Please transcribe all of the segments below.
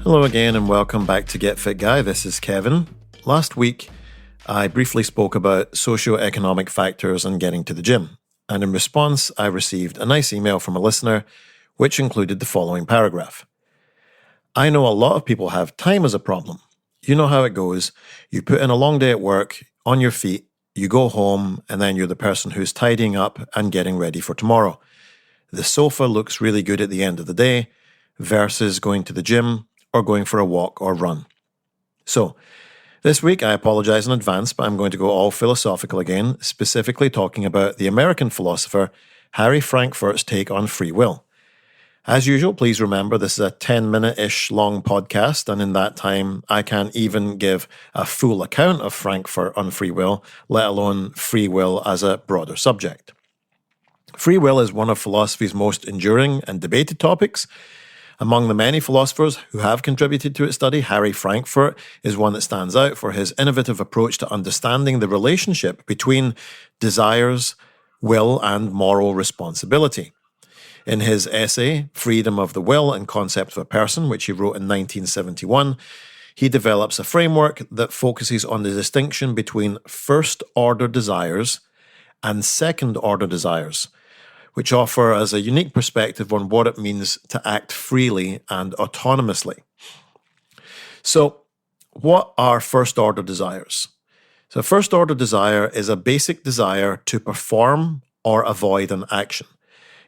Hello again and welcome back to Get Fit Guy. This is Kevin. Last week, I briefly spoke about socio-economic factors and getting to the gym. And in response, I received a nice email from a listener, which included the following paragraph. I know a lot of people have time as a problem. You know how it goes. You put in a long day at work, on your feet, you go home, and then you're the person who's tidying up and getting ready for tomorrow. The sofa looks really good at the end of the day versus going to the gym or going for a walk or run. So, this week I apologize in advance, but I'm going to go all philosophical again, specifically talking about the American philosopher Harry Frankfurt's take on free will. As usual, please remember this is a 10-minute-ish long podcast, and in that time I can't even give a full account of Frankfurt on free will, let alone free will as a broader subject. Free will is one of philosophy's most enduring and debated topics. Among the many philosophers who have contributed to its study, Harry Frankfurt is one that stands out for his innovative approach to understanding the relationship between desires, will, and moral responsibility. In his essay, Freedom of the Will and Concept of a Person, which he wrote in 1971, he develops a framework that focuses on the distinction between first-order desires and second-order desires, which offer us a unique perspective on what it means to act freely and autonomously. So, what are first-order desires? So, first-order desire is a basic desire to perform or avoid an action.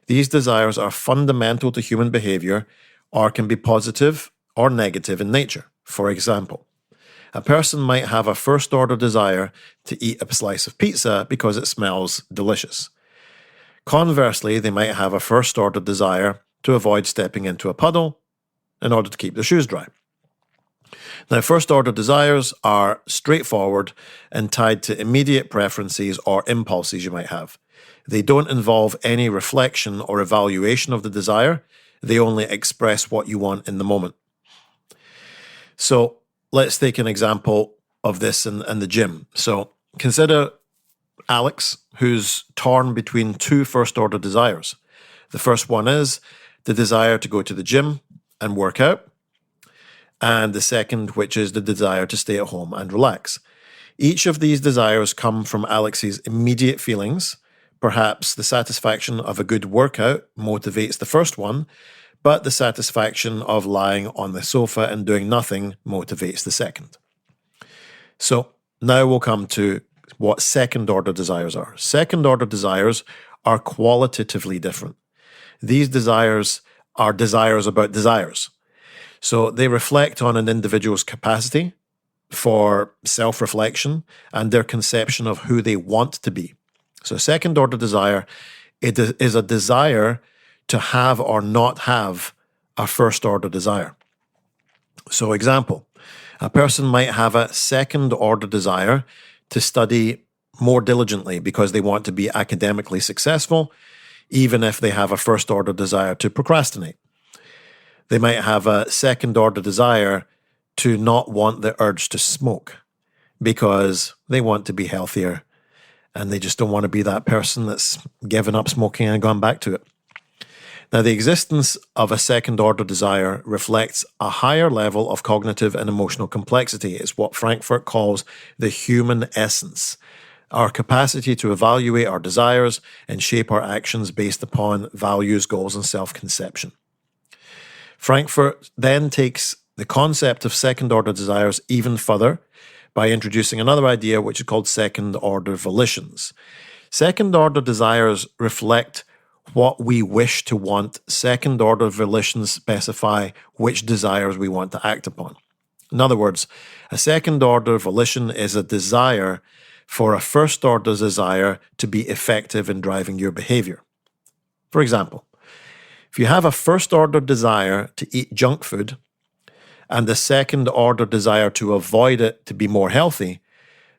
These desires are fundamental to human behavior or can be positive or negative in nature. For example, a person might have a first-order desire to eat a slice of pizza because it smells delicious. Conversely, they might have a first-order desire to avoid stepping into a puddle in order to keep their shoes dry. Now, first-order desires are straightforward and tied to immediate preferences or impulses you might have. They don't involve any reflection or evaluation of the desire. They only express what you want in the moment. So, let's take an example of this in the gym. So, consider Alex, who's torn between two first-order desires. The first one is the desire to go to the gym and work out, and the second, which is the desire to stay at home and relax. Each of these desires come from Alex's immediate feelings. Perhaps the satisfaction of a good workout motivates the first one, but the satisfaction of lying on the sofa and doing nothing motivates the second. So now we'll come to what second-order desires are. Second-order desires are qualitatively different. These desires are desires about desires. So they reflect on an individual's capacity for self-reflection and their conception of who they want to be. So second-order desire, it is a desire to have or not have a first-order desire. So example, a person might have a second-order desire to study more diligently because they want to be academically successful, even if they have a first-order desire to procrastinate. They might have a second-order desire to not want the urge to smoke because they want to be healthier and they just don't want to be that person that's given up smoking and gone back to it. Now, the existence of a second-order desire reflects a higher level of cognitive and emotional complexity. It's what Frankfurt calls the human essence, our capacity to evaluate our desires and shape our actions based upon values, goals, and self-conception. Frankfurt then takes the concept of second-order desires even further by introducing another idea which is called second-order volitions. Second-order desires reflect what we wish to want. Second-order volitions specify which desires we want to act upon. In other words, a second-order volition is a desire for a first-order desire to be effective in driving your behavior. For example, if you have a first-order desire to eat junk food and a second-order desire to avoid it to be more healthy,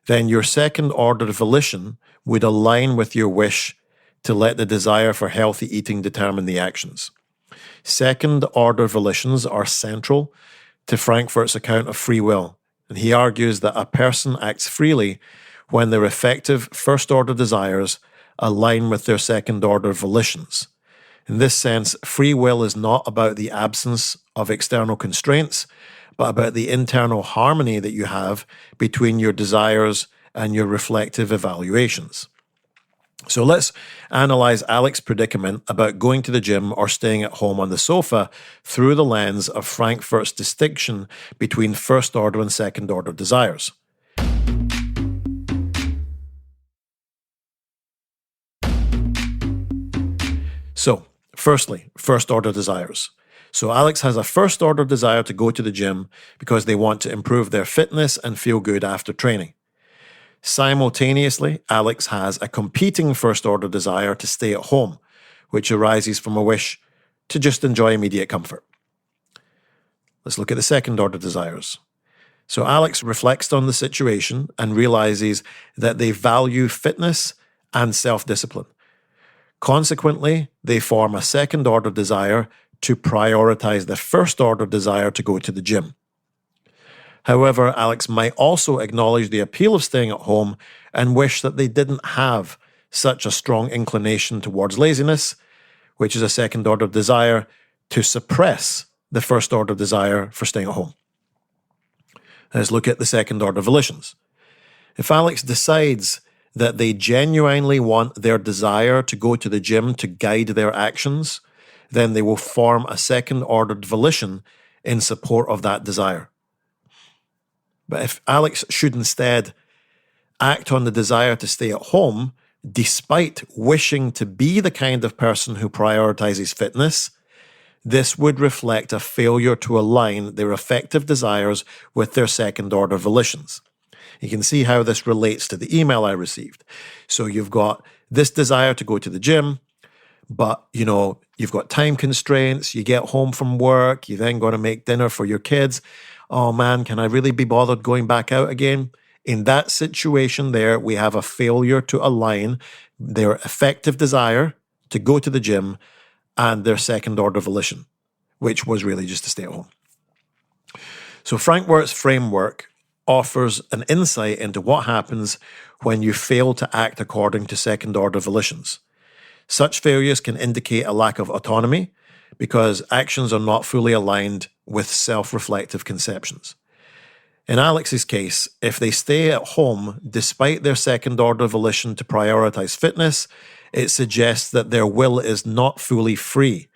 then your second-order volition would align with your wish to let the desire for healthy eating determine the actions. Second-order volitions are central to Frankfurt's account of free will, and he argues that a person acts freely when their effective first-order desires align with their second-order volitions. In this sense, free will is not about the absence of external constraints, but about the internal harmony that you have between your desires and your reflective evaluations. So let's analyze Alex's predicament about going to the gym or staying at home on the sofa through the lens of Frankfurt's distinction between first order and second order desires. So, firstly, first order desires. So Alex has a first order desire to go to the gym because they want to improve their fitness and feel good after training. Simultaneously, Alex has a competing first order desire to stay at home, which arises from a wish to just enjoy immediate comfort. Let's look at the second order desires. So Alex reflects on the situation and realizes that they value fitness and self-discipline. Consequently, they form a second order desire to prioritize the first order desire to go to the gym. However, Alex might also acknowledge the appeal of staying at home and wish that they didn't have such a strong inclination towards laziness, which is a second order desire, to suppress the first order desire for staying at home. Let's look at the second order volitions. If Alex decides that they genuinely want their desire to go to the gym to guide their actions, then they will form a second ordered volition in support of that desire. But if Alex should instead act on the desire to stay at home, despite wishing to be the kind of person who prioritizes fitness, this would reflect a failure to align their affective desires with their second order volitions. You can see how this relates to the email I received. So you've got this desire to go to the gym, but you've got time constraints, you get home from work, you then got to make dinner for your kids. Oh man, can I really be bothered going back out again? In that situation there, we have a failure to align their effective desire to go to the gym and their second order volition, which was really just to stay at home. So Frankfurt's framework offers an insight into what happens when you fail to act according to second order volitions. Such failures can indicate a lack of autonomy because actions are not fully aligned with self-reflective conceptions. In Alex's case, if they stay at home despite their second order volition to prioritize fitness, it suggests that their will is not fully free.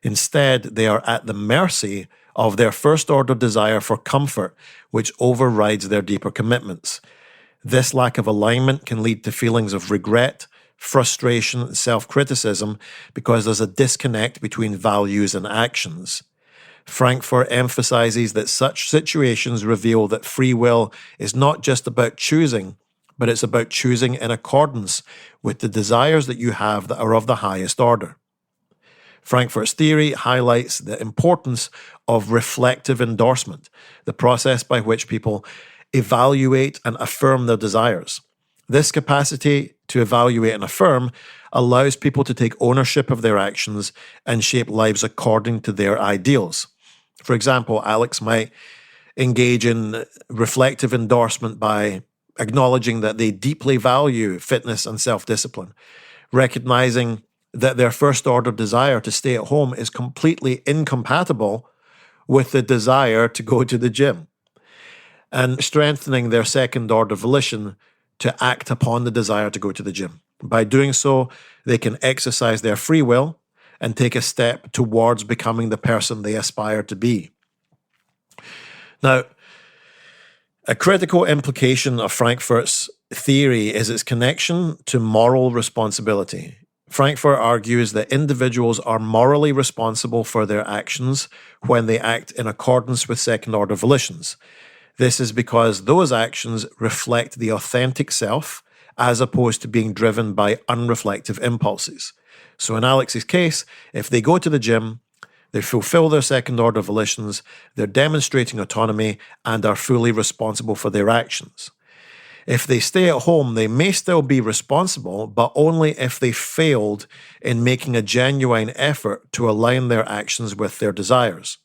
Instead, they are at the mercy of their first order desire for comfort, which overrides their deeper commitments. This lack of alignment can lead to feelings of regret, frustration, and self-criticism because there's a disconnect between values and actions. Frankfurt emphasizes that such situations reveal that free will is not just about choosing, but it's about choosing in accordance with the desires that you have that are of the highest order. Frankfurt's theory highlights the importance of reflective endorsement, the process by which people evaluate and affirm their desires. This capacity to evaluate and affirm allows people to take ownership of their actions and shape lives according to their ideals. For example, Alex might engage in reflective endorsement by acknowledging that they deeply value fitness and self-discipline, recognizing that their first order desire to stay at home is completely incompatible with the desire to go to the gym, and strengthening their second order volition to act upon the desire to go to the gym. By doing so, they can exercise their free will and take a step towards becoming the person they aspire to be. Now, a critical implication of Frankfurt's theory is its connection to moral responsibility. Frankfurt argues that individuals are morally responsible for their actions when they act in accordance with second-order volitions. This is because those actions reflect the authentic self as opposed to being driven by unreflective impulses. So in Alex's case, if they go to the gym, they fulfill their second-order volitions, they're demonstrating autonomy, and are fully responsible for their actions. If they stay at home, they may still be responsible, but only if they failed in making a genuine effort to align their actions with their desires.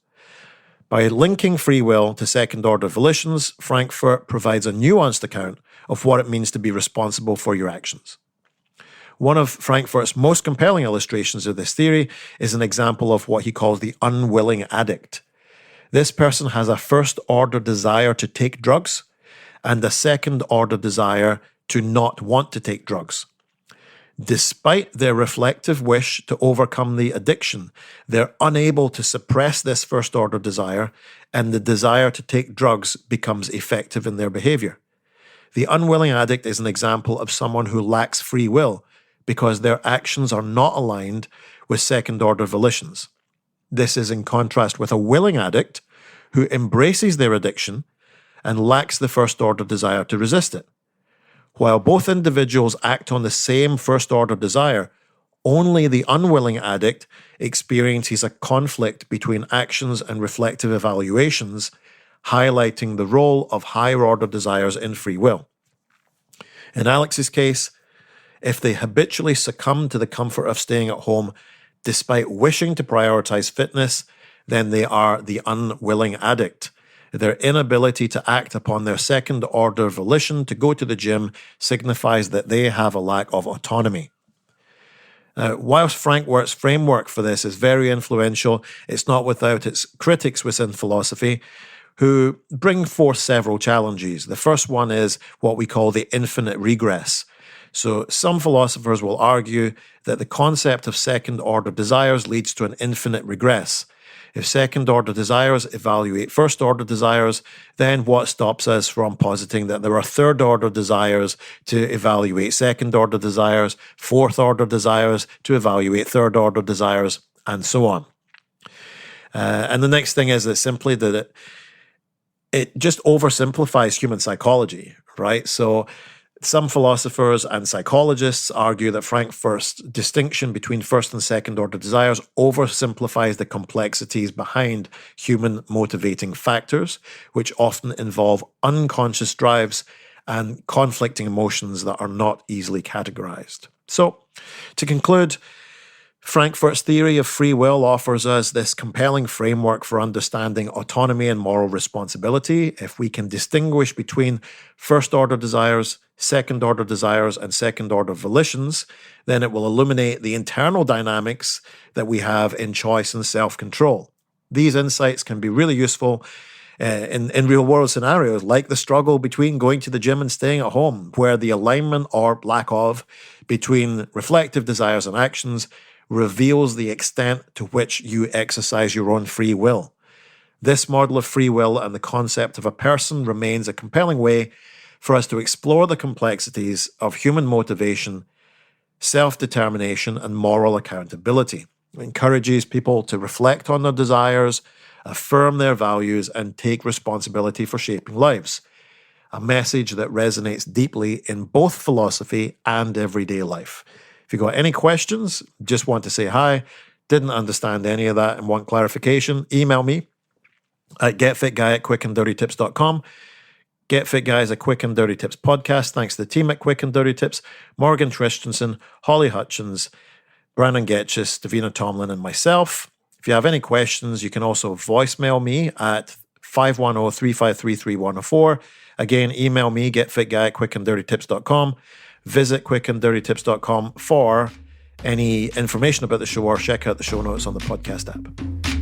By linking free will to second-order volitions, Frankfurt provides a nuanced account of what it means to be responsible for your actions. One of Frankfurt's most compelling illustrations of this theory is an example of what he calls the unwilling addict. This person has a first-order desire to take drugs and a second-order desire to not want to take drugs. Despite their reflective wish to overcome the addiction, they're unable to suppress this first-order desire, and the desire to take drugs becomes effective in their behavior. The unwilling addict is an example of someone who lacks free will because their actions are not aligned with second-order volitions. This is in contrast with a willing addict who embraces their addiction and lacks the first-order desire to resist it. While both individuals act on the same first-order desire, only the unwilling addict experiences a conflict between actions and reflective evaluations, highlighting the role of higher-order desires in free will. In Alex's case, if they habitually succumb to the comfort of staying at home despite wishing to prioritize fitness, then they are the unwilling addict. Their inability to act upon their second-order volition to go to the gym signifies that they have a lack of autonomy. Whilst Frank Wirtz's framework for this is very influential, it's not without its critics within philosophy who bring forth several challenges. The first one is what we call the infinite regress. So some philosophers will argue that the concept of second-order desires leads to an infinite regress. If second-order desires evaluate first-order desires, then what stops us from positing that there are third-order desires to evaluate second-order desires, fourth-order desires to evaluate third-order desires, and so on? And the next thing is that simply that it just oversimplifies human psychology, right? So some philosophers and psychologists argue that Frankfurt's distinction between first and second order desires oversimplifies the complexities behind human motivating factors, which often involve unconscious drives and conflicting emotions that are not easily categorized. So, to conclude, Frankfurt's theory of free will offers us this compelling framework for understanding autonomy and moral responsibility. If we can distinguish between first-order desires, second-order desires, and second-order volitions, then it will illuminate the internal dynamics that we have in choice and self-control. These insights can be really useful in real-world scenarios, like the struggle between going to the gym and staying at home, where the alignment or lack of between reflective desires and actions reveals the extent to which you exercise your own free will. This model of free will and the concept of a person remains a compelling way for us to explore the complexities of human motivation, self-determination, and moral accountability. It encourages people to reflect on their desires, affirm their values, and take responsibility for shaping lives. A message that resonates deeply in both philosophy and everyday life. If you've got any questions, just want to say hi, didn't understand any of that and want clarification, email me at getfitguy@quickanddirtytips.com. Get Fit Guy is a Quick and Dirty Tips podcast. Thanks to the team at Quick and Dirty Tips, Morgan Christensen, Holly Hutchins, Brandon Getchis, Davina Tomlin, and myself. If you have any questions, you can also voicemail me at 510-353-3104. Again, email me, getfitguy@quickanddirtytips.com. Visit quickanddirtytips.com for any information about the show or check out the show notes on the podcast app.